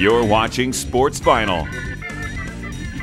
You're watching Sports Final.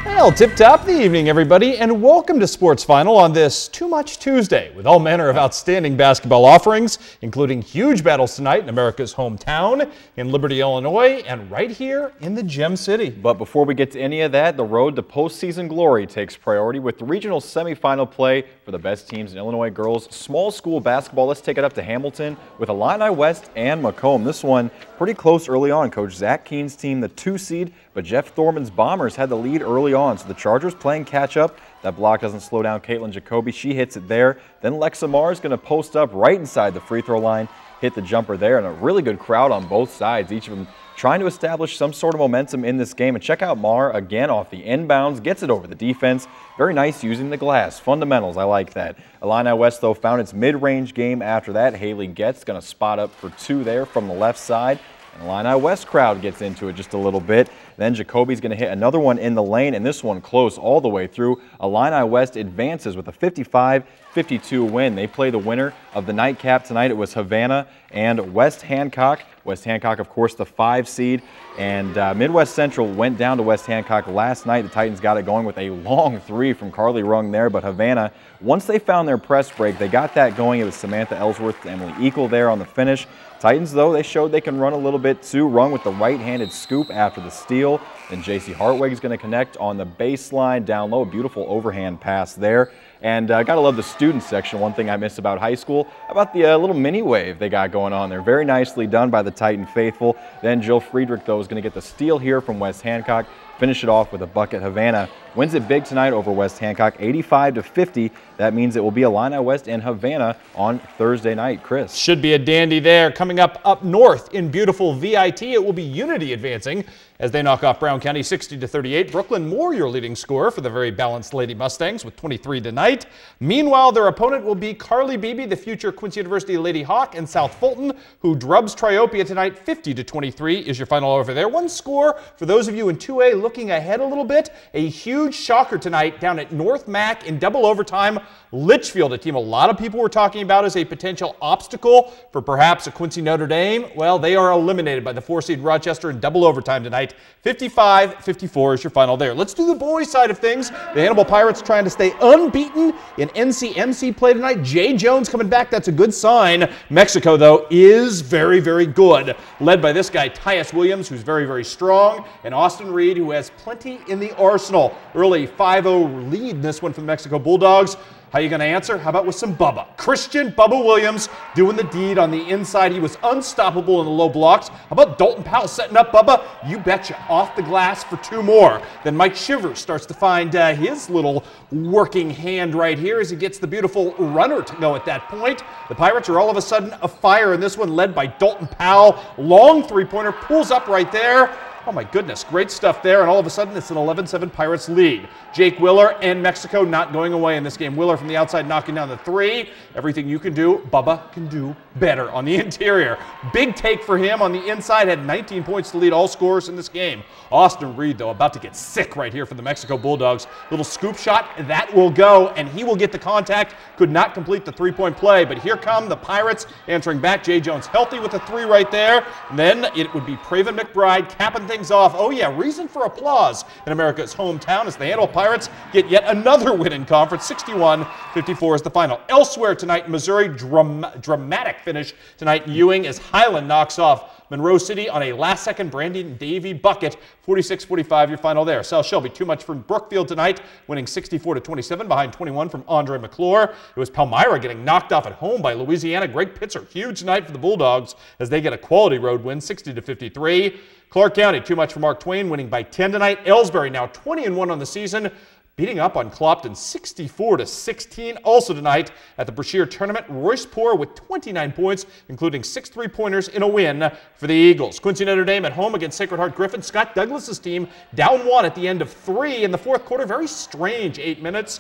Well, tip-top the evening, everybody, and welcome to Sports Final on this Too Much Tuesday with all manner of outstanding basketball offerings, including huge battles tonight in America's hometown in Liberty, Illinois, and right here in the Gem City. But before we get to any of that, the road to postseason glory takes priority with the regional semifinal play for the best teams in Illinois girls small school basketball. Let's take it up to Hamilton with Illini West and Macomb. This one pretty close early on. Coach Zach Keene's team, the 2 seed, but Jeff Thorman's Bombers had the lead early on, so the Chargers playing catch-up. That block doesn't slow down Caitlin Jacoby. She hits it there. Then Lexa Marr is going to post up right inside the free throw line, hit the jumper there, and a really good crowd on both sides, each of them trying to establish some sort of momentum in this game. And check out Marr again off the inbounds, gets it over the defense. Very nice using the glass. Fundamentals, I like that. Illini West, though, found its mid-range game after that. Haley Getz going to spot up for 2 there from the left side. Illini West crowd gets into it just a little bit. Then Jacoby's going to hit another one in the lane, and this one close all the way through. Illini West advances with a 55-52 win. They play the winner of the nightcap tonight. It was Havana and West Hancock. West Hancock, of course, the 5 seed. And Midwest Central went down to West Hancock last night. The Titans got it going with a long 3 from Carly Rung there. But Havana, once they found their press break, they got that going. It was Samantha Ellsworth and Emily Eagle there on the finish. Titans, though, they showed they can run a little bit too. Rung with the right-handed scoop after the steal. Then J.C. Hartwig is going to connect on the baseline down low. Beautiful overhand pass there. And got to love the student section. One thing I miss about high school, about the little mini wave they got going on there. Very nicely done by the Titan faithful. Then Jill Friedrich, though, is going to get the steal here from West Hancock. Finish it off with a bucket. Havana wins it big tonight over West Hancock, 85-50. That means it will be Illini West and Havana on Thursday night. Chris. Should be a dandy there. Coming up north in beautiful VIT, it will be Unity advancing as they knock off Brown County 60-38. Brooklyn Moore, your leading scorer for the very balanced Lady Mustangs with 23 tonight. Meanwhile, their opponent will be Carly Beebe, the future Quincy University Lady Hawk, and South Fulton, who drubs Triopia tonight 50-23 is your final over there. One score for those of you in 2A looking ahead a little bit. A huge shocker tonight down at North Mac in double overtime. Litchfield, a team a lot of people were talking about as a potential obstacle for perhaps a Quincy Notre Dame. Well, they are eliminated by the 4-seed Rochester in double overtime tonight. 55-54 is your final there. Let's do the boys side of things. The Hannibal Pirates trying to stay unbeaten in NCMC play tonight. Jay Jones coming back. That's a good sign. Mexico, though, is very, very good. Led by this guy, Tyus Williams, who's very, very strong, and Austin Reed, who has plenty in the arsenal. Early 5-0 lead in this one for the Mexico Bulldogs. How are you going to answer? How about with some Bubba? Christian Bubba Williams doing the deed on the inside. He was unstoppable in the low blocks. How about Dalton Powell setting up Bubba? You betcha. Off the glass for 2 more. Then Mike Shivers starts to find his little working hand right here as he gets the beautiful runner to go at that point. The Pirates are all of a sudden afire in this one, led by Dalton Powell. Long 3-pointer, pulls up right there. Oh my goodness, great stuff there, and all of a sudden it's an 11-7 Pirates lead. Jake Willer and Mexico not going away in this game. Willer from the outside knocking down the 3. Everything you can do, Bubba can do better on the interior. Big take for him on the inside, had 19 points to lead all scorers in this game. Austin Reed, though, about to get sick right here for the Mexico Bulldogs. Little scoop shot, that will go, and he will get the contact. Could not complete the 3-point play, but here come the Pirates answering back. Jay Jones healthy with a 3 right there. And then it would be Praven McBride capping things off. Oh yeah, reason for applause in America's hometown as the Hannibal Pirates get yet another win in conference. 61-54 is the final. Elsewhere tonight in Missouri, dramatic finish tonight in Ewing as Highland knocks off Monroe City on a last-second Brandon Davey bucket. 46-45 your final there. South Shelby too much from Brookfield tonight, winning 64-27 behind 21 from Andre McClure. It was Palmyra getting knocked off at home by Louisiana. Greg Pitzer, huge night for the Bulldogs as they get a quality road win, 60-53. Clark County too much for Mark Twain, winning by 10 tonight. Ellsbury now 20-1 on the season, beating up on Clopton 64-16. Also tonight at the Brashear Tournament, Royce Poor with 29 points, including 6 3-pointers in a win for the Eagles. Quincy Notre Dame at home against Sacred Heart Griffin. Scott Douglas's team down 1 at the end of 3 in the fourth quarter. Very strange 8 minutes.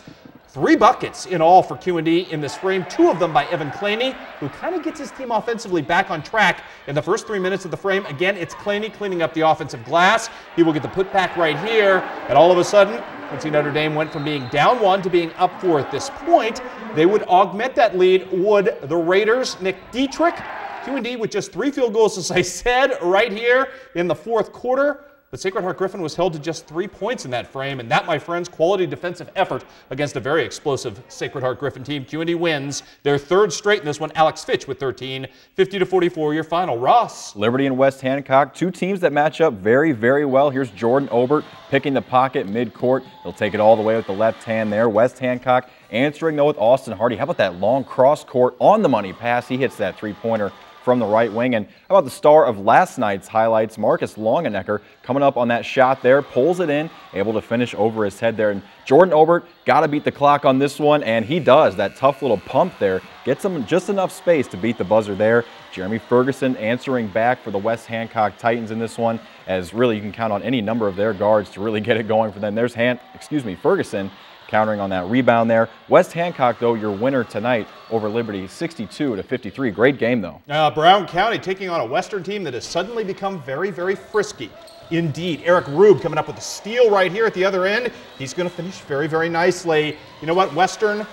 3 buckets in all for Q&D in this frame, 2 of them by Evan Claney, who kind of gets his team offensively back on track in the first 3 minutes of the frame. Again, it's Claney cleaning up the offensive glass. He will get the putback right here, and all of a sudden, Quincy Notre Dame went from being down 1 to being up 4 at this point. They would augment that lead, would the Raiders. Nick Dietrich, Q&D with just 3 field goals, as I said, right here in the fourth quarter. but Sacred Heart Griffin was held to just 3 points in that frame, and that, my friends, quality defensive effort against a very explosive Sacred Heart Griffin team. UNT wins their 3rd straight in this one. Alex Fitch with 13, 50-44 your final. Ross. Liberty and West Hancock, 2 teams that match up very, very well. Here's Jordan Obert picking the pocket mid-court. He'll take it all the way with the left hand there. West Hancock answering though with Austin Hardy. How about that long cross-court on the money pass? He hits that 3-pointer from the right wing. And how about the star of last night's highlights, Marcus Longenecker, coming up on that shot there, pulls it in, able to finish over his head there. And Jordan Obert got to beat the clock on this one, and he does. That tough little pump there gets him just enough space to beat the buzzer there. Jeremy Ferguson answering back for the West Hancock Titans in this one, as really you can count on any number of their guards to really get it going for them. There's Ferguson countering on that rebound there. West Hancock, though, your winner tonight over Liberty, 62-53. Great game, though. Brown County taking on a Western team that has suddenly become very, very frisky. Indeed. Eric Rube coming up with a steal right here at the other end. He's going to finish very, very nicely. You know what? Western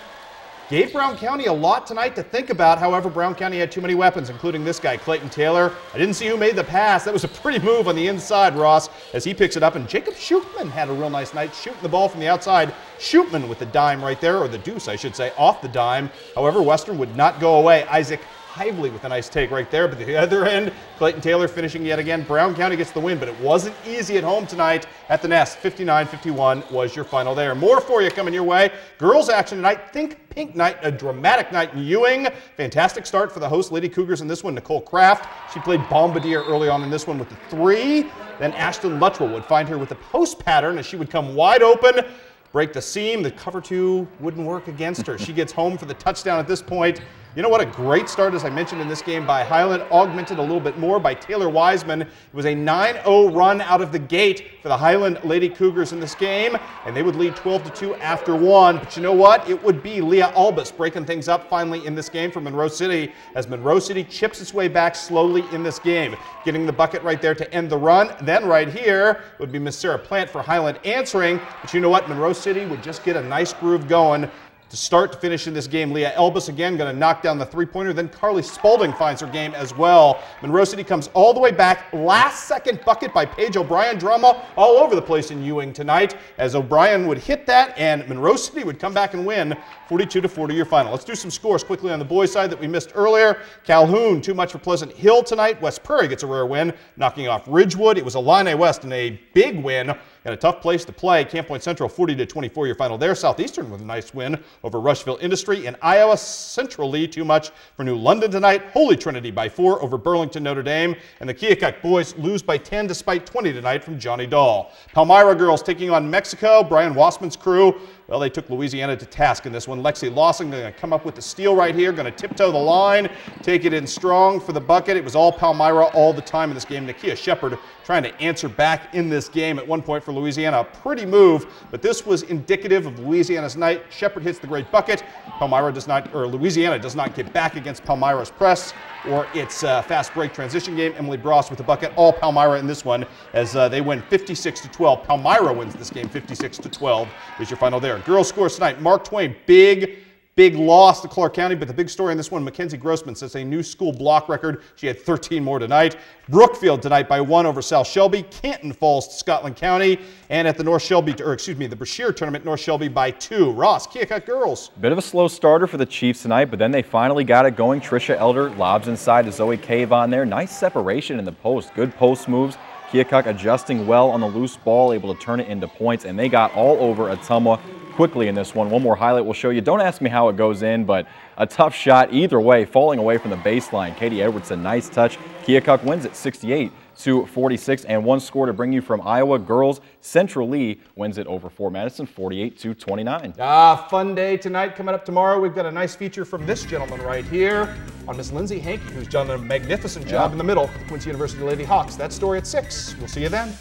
gave Brown County a lot tonight to think about. However, Brown County had too many weapons, including this guy, Clayton Taylor. I didn't see who made the pass. That was a pretty move on the inside, Ross, as he picks it up. And Jacob Schutman had a real nice night shooting the ball from the outside. Schutman with the dime right there, or the deuce, I should say, off the dime. However, Western would not go away. Isaac Hively with a nice take right there, but the other end, Clayton Taylor finishing yet again. Brown County gets the win, but it wasn't easy at home tonight at the Nest. 59-51 was your final there. More for you coming your way. Girls action tonight. Think Pink Night, a dramatic night in Ewing. Fantastic start for the host Lady Cougars in this one. Nicole Kraft, she played bombardier early on in this one with the 3. Then Ashton Luttrell would find her with the post pattern as she would come wide open, break the seam. The cover 2 wouldn't work against her. She gets home for the touchdown at this point. You know what? A great start, as I mentioned in this game, by Highland, augmented a little bit more by Taylor Wiseman. It was a 9-0 run out of the gate for the Highland Lady Cougars in this game, and they would lead 12-2 after 1. But you know what? It would be Leah Albus breaking things up finally in this game for Monroe City, as Monroe City chips its way back slowly in this game, getting the bucket right there to end the run. Then right here would be Miss Sarah Plant for Highland answering. But you know what? Monroe City would just get a nice groove going to start to finish in this game. Leah Elbus again going to knock down the 3-pointer. Then Carly Spalding finds her game as well. Monroe City comes all the way back. Last second bucket by Paige O'Brien. Drama all over the place in Ewing tonight, as O'Brien would hit that and Monroe City would come back and win 42-40 your final. Let's do some scores quickly on the boys side that we missed earlier. Calhoun, too much for Pleasant Hill tonight. West Prairie gets a rare win, knocking off Ridgewood. It was Illini West in a big win and a tough place to play. Camp Point Central 40-24 your final there. Southeastern with a nice win over Rushville Industry. And Iowa Central lead too much for New London tonight. Holy Trinity by 4 over Burlington Notre Dame. And the Keokuk boys lose by 10 despite 20 tonight from Johnny Dahl. Palmyra girls taking on Mexico. Brian Wassman's crew, well, they took Louisiana to task in this one. Lexi Lawson going to come up with the steal right here, going to tiptoe the line, take it in strong for the bucket. It was all Palmyra all the time in this game. Nakia Shepard trying to answer back in this game at one point for Louisiana. A pretty move, but this was indicative of Louisiana's night. Shepard hits the great bucket. Louisiana does not get back against Palmyra's press or its fast break transition game. Emily Bross with the bucket. All Palmyra in this one, as they win 56-12. Palmyra wins this game 56-12 is your final there. Girls scores tonight. Mark Twain, big loss to Clark County, but the big story in this one, Mackenzie Grossman sets a new school block record. She had 13 more tonight. Brookfield tonight by 1 over South Shelby. Canton falls to Scotland County, and at the the Brashear tournament, North Shelby by 2. Ross, Keokuk girls. Bit of a slow starter for the Chiefs tonight, but then they finally got it going. Trisha Elder lobs inside to Zoe Cave on there. Nice separation in the post. Good post moves. Keokuk adjusting well on the loose ball, able to turn it into points, and they got all over Ottumwa quickly in this one. One more highlight we'll show you. Don't ask me how it goes in, but a tough shot either way, falling away from the baseline. Katie Edwardson, nice touch. Keokuk wins it 68-46, and one score to bring you from Iowa. Girls, Central Lee wins it over Fort Madison 48-29. Fun day tonight. Coming up tomorrow, we've got a nice feature from this gentleman right here on Miss Lindsay Hankey, who's done a magnificent job in the middle with the Quincy University Lady Hawks. That story at 6. We'll see you then.